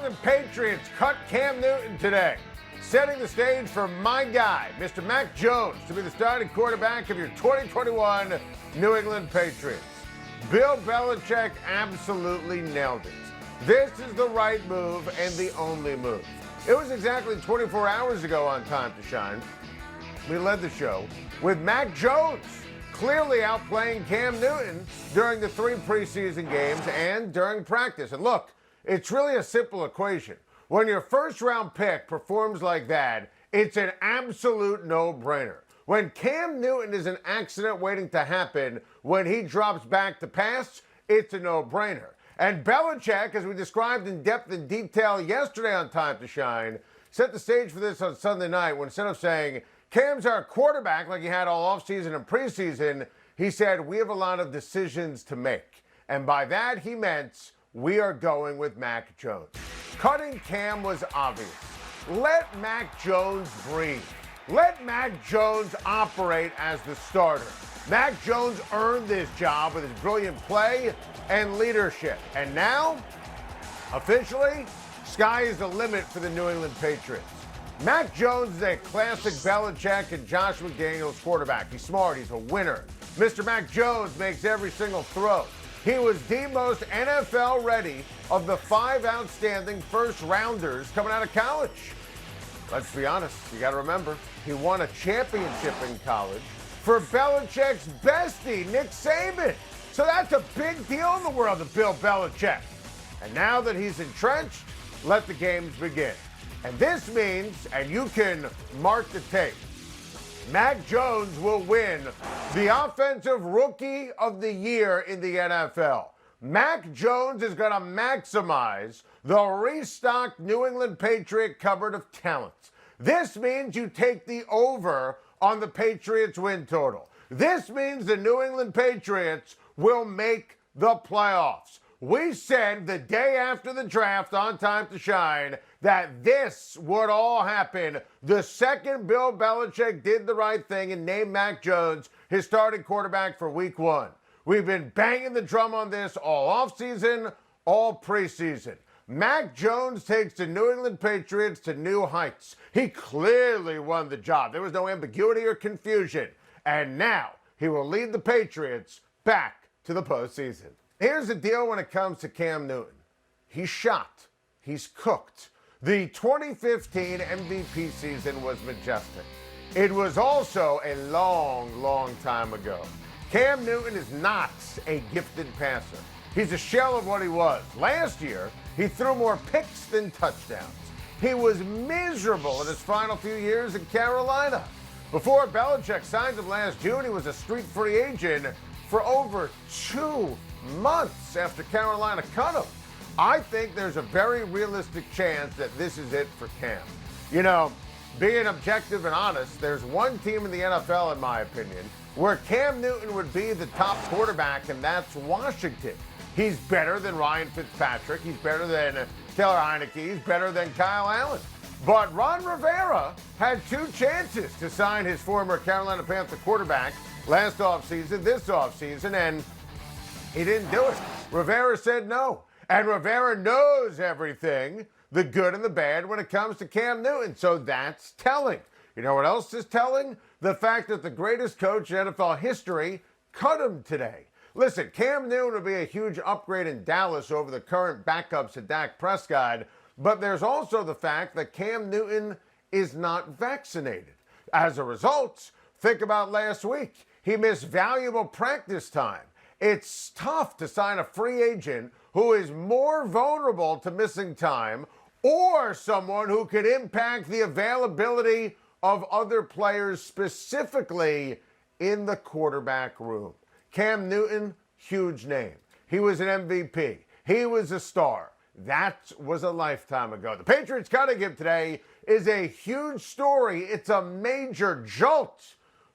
England Patriots cut Cam Newton today, setting the stage for my guy, Mr. Mac Jones, to be the starting quarterback of your 2021 New England Patriots. Bill Belichick absolutely nailed it. This is the right move and the only move. It was exactly 24 hours ago on Time to Shine. We led the show with Mac Jones clearly outplaying Cam Newton during the 3 preseason games and during practice. And look, it's really a simple equation. When your first-round pick performs like that, it's an absolute no-brainer. When Cam Newton is an accident waiting to happen, when he drops back to pass, it's a no-brainer. And Belichick, as we described in depth and detail yesterday on Time to Shine, set the stage for this on Sunday night when instead of saying, Cam's our quarterback like he had all offseason and preseason, he said, we have a lot of decisions to make. And by that, he meant we are going with Mac Jones. Cutting Cam was obvious. Let Mac Jones breathe. Let Mac Jones operate as the starter. Mac Jones earned this job with his brilliant play and leadership. And now, officially, sky is the limit for the New England Patriots. Mac Jones is a classic Belichick and Josh McDaniels quarterback. He's smart. He's a winner. Mr. Mac Jones makes every single throw. He was the most NFL ready of the 5 outstanding first-rounders coming out of college. Let's be honest, you got to remember, he won a championship in college for Belichick's bestie, Nick Saban. So that's a big deal in the world of Bill Belichick. And now that he's entrenched, let the games begin. And this means, and you can mark the tape, Mac Jones will win the Offensive Rookie of the Year in the NFL. Mac Jones is going to maximize the restocked New England Patriot cupboard of talent. This means you take the over on the Patriots win total. This means the New England Patriots will make the playoffs. We said the day after the draft on Time to Shine that this would all happen the second Bill Belichick did the right thing and named Mac Jones his starting quarterback for Week 1. We've been banging the drum on this all offseason, all preseason. Mac Jones takes the New England Patriots to new heights. He clearly won the job. There was no ambiguity or confusion. And now he will lead the Patriots back to the postseason. Here's the deal when it comes to Cam Newton. He's shot. He's cooked. The 2015 MVP season was majestic. It was also a long, long time ago. Cam Newton is not a gifted passer. He's a shell of what he was. Last year, he threw more picks than touchdowns. He was miserable in his final few years in Carolina. Before Belichick signed him last June, he was a street free agent for over 2 months after Carolina cut him. I think there's a very realistic chance that this is it for Cam. You know, being objective and honest, there's one team in the NFL, in my opinion, where Cam Newton would be the top quarterback, and that's Washington. He's better than Ryan Fitzpatrick. He's better than Taylor Heineke. He's better than Kyle Allen. But Ron Rivera had 2 chances to sign his former Carolina Panther quarterback last offseason, this offseason, and he didn't do it. Rivera said no. And Rivera knows everything, the good and the bad, when it comes to Cam Newton. So that's telling. You know what else is telling? The fact that the greatest coach in NFL history cut him today. Listen, Cam Newton would be a huge upgrade in Dallas over the current backups to Dak Prescott. But there's also the fact that Cam Newton is not vaccinated. As a result, think about last week. He missed valuable practice time. It's tough to sign a free agent who is more vulnerable to missing time or someone who could impact the availability of other players, specifically in the quarterback room. Cam Newton, huge name. He was an MVP. He was a star. That was a lifetime ago. The Patriots cutting him today is a huge story. It's a major jolt.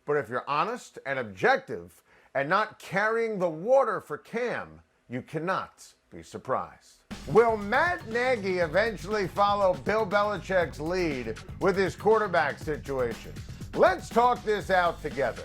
But if you're honest and objective and not carrying the water for Cam, you cannot be surprised. Will Matt Nagy eventually follow Bill Belichick's lead with his quarterback situation? Let's talk this out together.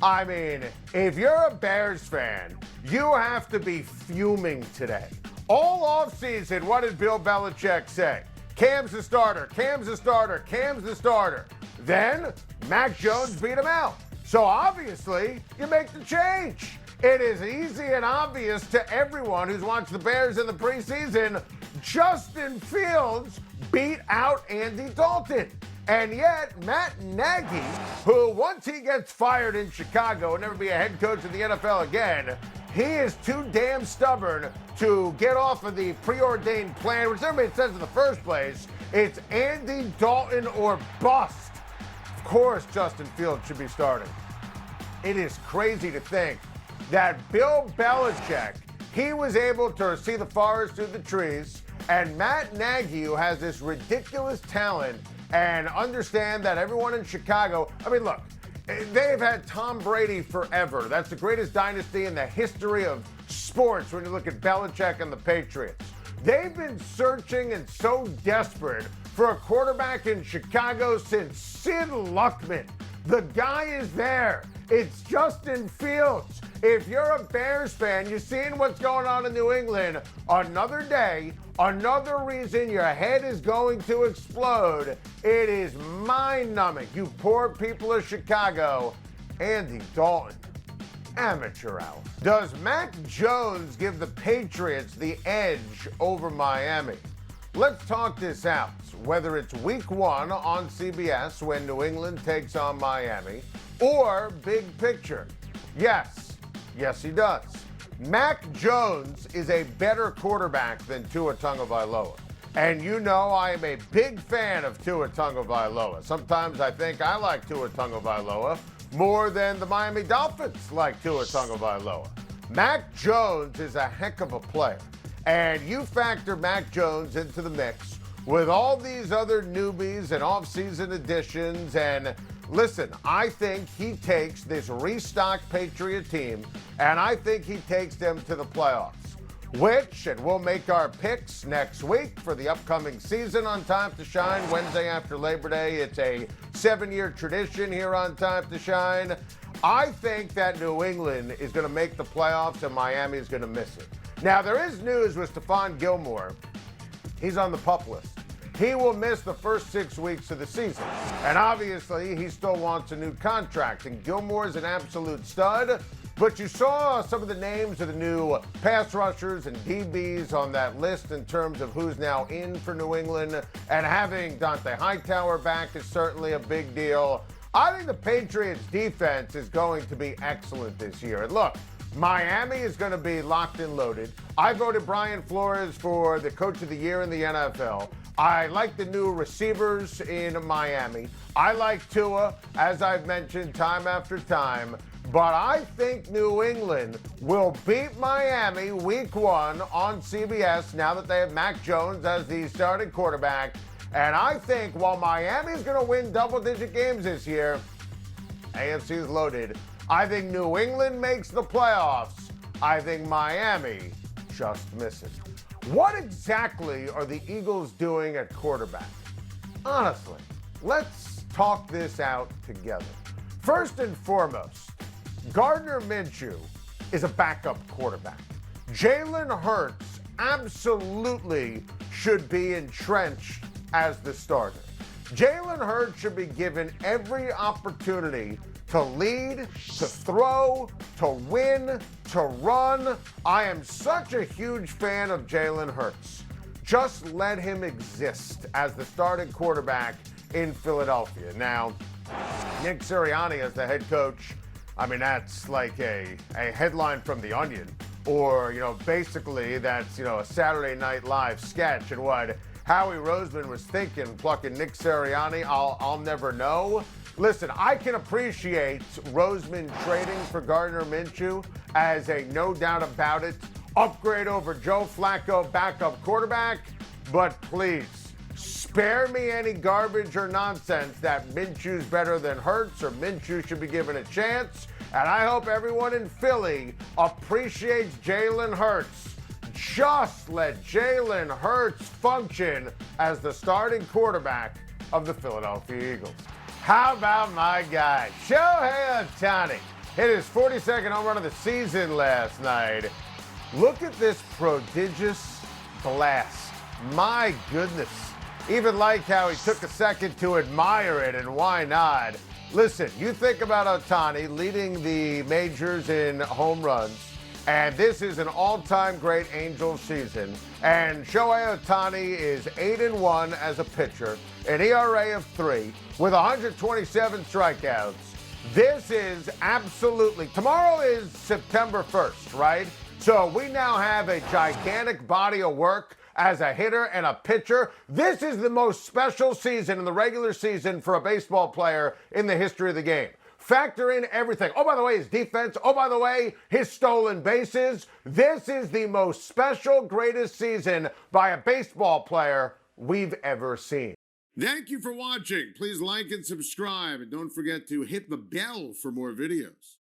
I mean, if you're a Bears fan, you have to be fuming today. All offseason, what did Bill Belichick say? Cam's the starter, Cam's the starter, Cam's the starter. Then Mac Jones beat him out. So obviously, you make the change. It is easy and obvious to everyone who's watched the Bears in the preseason. Justin Fields beat out Andy Dalton. And yet, Matt Nagy, who once he gets fired in Chicago will never be a head coach in the NFL again, he is too damn stubborn to get off of the preordained plan, which everybody says in the first place. It's Andy Dalton or bust. Of course, Justin Fields should be starting. It is crazy to think that Bill Belichick, he was able to see the forest through the trees, and Matt Nagy, who has this ridiculous talent, and understand that everyone in Chicago, I mean, look, they've had Tom Brady forever. That's the greatest dynasty in the history of sports when you look at Belichick and the Patriots. They've been searching and so desperate for a quarterback in Chicago since Sid Luckman. The guy is there. It's Justin Fields. If you're a Bears fan, you're seeing what's going on in New England. Another day, another reason your head is going to explode. It is mind-numbing. You poor people of Chicago. Andy Dalton, amateur hour. Does Mac Jones give the Patriots the edge over Miami? Let's talk this out. Whether it's week 1 on CBS when New England takes on Miami, or big picture. Yes, he does. Mac Jones is a better quarterback than Tua Tagovailoa. And you know I am a big fan of Tua Tagovailoa. Sometimes I think I like Tua Tagovailoa more than the Miami Dolphins like Tua Tagovailoa. Mac Jones is a heck of a player. And you factor Mac Jones into the mix with all these other newbies and offseason additions. And listen, I think he takes this restocked Patriot team, and I think he takes them to the playoffs. And we'll make our picks next week for the upcoming season on Time to Shine, Wednesday after Labor Day. It's a 7-year tradition here on Time to Shine. I think that New England is going to make the playoffs and Miami is going to miss it. Now, there is news with Stephon Gilmore. He's on the PUP list. He will miss the first 6 weeks of the season. And obviously, he still wants a new contract. And Gilmore's an absolute stud. But you saw some of the names of the new pass rushers and DBs on that list in terms of who's now in for New England. And having Dante Hightower back is certainly a big deal. I think the Patriots' defense is going to be excellent this year. And look, Miami is going to be locked and loaded. I voted Brian Flores for the Coach of the Year in the NFL. I like the new receivers in Miami. I like Tua, as I've mentioned time after time. But I think New England will beat Miami week 1 on CBS now that they have Mac Jones as the starting quarterback. And I think while Miami is going to win double-digit games this year, AFC is loaded. I think New England makes the playoffs. I think Miami just misses. What exactly are the Eagles doing at quarterback? Honestly, let's talk this out together. First and foremost, Gardner Minshew is a backup quarterback. Jalen Hurts absolutely should be entrenched as the starter. Jalen Hurts should be given every opportunity to lead, to throw, to win, to run. I am such a huge fan of Jalen Hurts. Just let him exist as the starting quarterback in Philadelphia. Now, Nick Sirianni as the head coach, I mean, that's like a headline from The Onion. Or, basically that's, a Saturday Night Live sketch. And what Howie Roseman was thinking, plucking Nick Sirianni, I'll never know. Listen, I can appreciate Roseman trading for Gardner Minshew as a no doubt about it upgrade over Joe Flacco backup quarterback, but please spare me any garbage or nonsense that Minshew's better than Hurts or Minshew should be given a chance. And I hope everyone in Philly appreciates Jalen Hurts. Just let Jalen Hurts function as the starting quarterback of the Philadelphia Eagles. How about my guy, Shohei Ohtani? Hit his 42nd home run of the season last night. Look at this prodigious blast. My goodness. Even like how he took a second to admire it, and why not? Listen, you think about Ohtani leading the majors in home runs, and this is an all-time great Angels season. And Shohei Ohtani is 8-1 as a pitcher, an ERA of 3, with 127 strikeouts. This is absolutely, tomorrow is September 1st, right? So we now have a gigantic body of work as a hitter and a pitcher. This is the most special season in the regular season for a baseball player in the history of the game. Factor in everything. Oh, by the way, his defense. Oh, by the way, his stolen bases. This is the most special, greatest season by a baseball player we've ever seen. Thank you for watching. Please like and subscribe, and don't forget to hit the bell for more videos.